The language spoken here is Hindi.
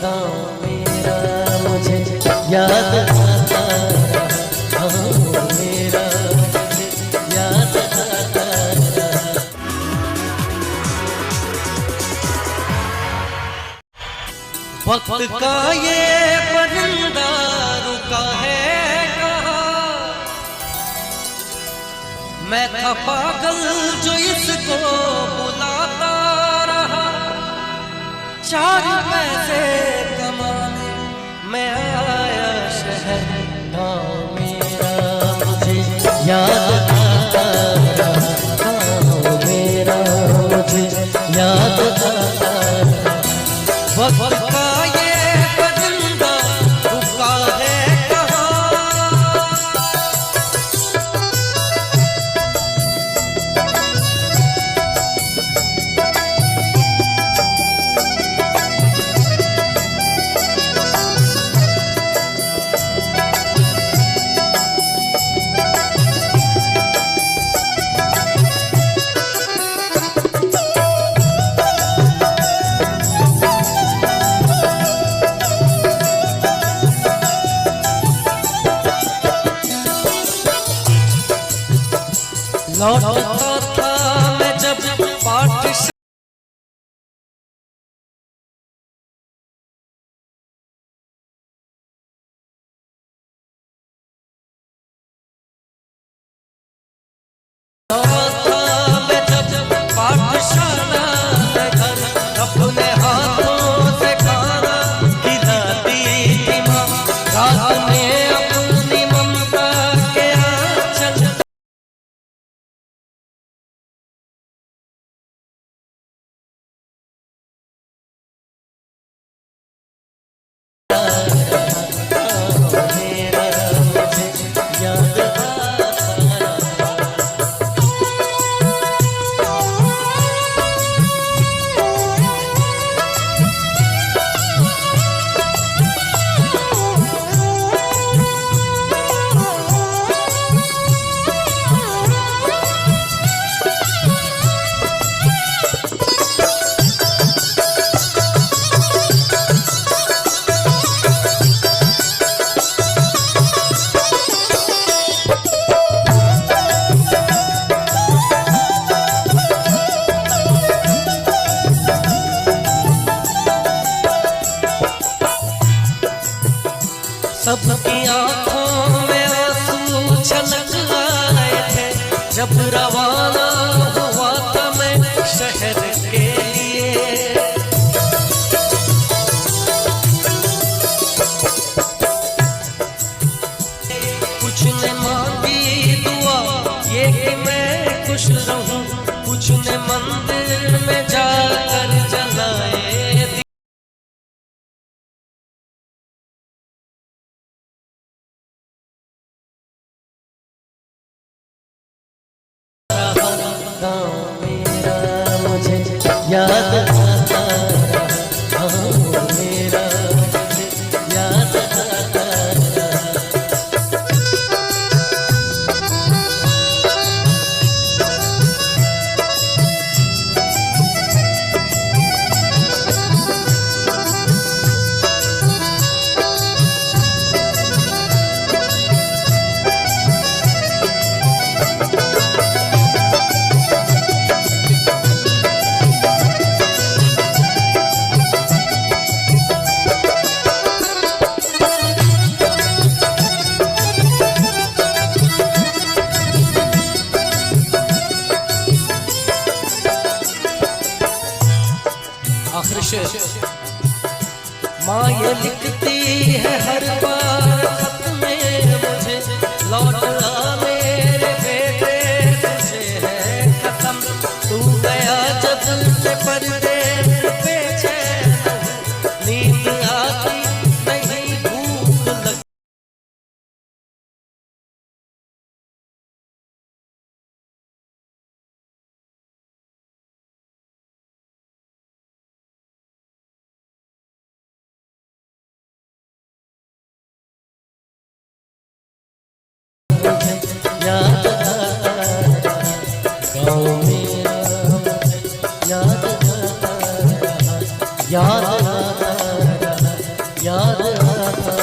गाँव मेरा मुझे याद आता रहा, गाँव मेरा मुझे याद आता रहा। वक्त का ये परिंदा रुका है कहाँ, मैं था पागल जो इसको बुलाता रहा। 4 पैसे कमाने मैं आया शहर, गाँव मेरा मुझे याद आता रहा, गाँव मेरा मुझे याद आता रहा। वक्त का ये परिंदा रुका है कहाँ, लौटता था मैं जब पाठशाला, पाठशाला से घर अपने हाथों से खाना खिलाती थी माँ। रात में अपनी ममता के आंचल सबकी आंखों में आंसू छलक आए थे जब रवाना हुआ था मैं शहर के लिए। कुछ ने मांगी दुआ ये कि मैं खुश रहूं, कुछ ने मंदिर में जाकर जलाए याद आता रहा, गाँव मेरा मुझे याद आता रहा। आखिर शेर, माँ ये लिखती है हर बार खत में मुझे, लौट आ मेरे बेटे तुझे है कसम। तू गया जब से पर्दे पे चैन, नींद आती नहीं भूख लगती। याद आता रहा, गाँव मेरा मुझे याद आता रहा, याद आता रहा। याद आता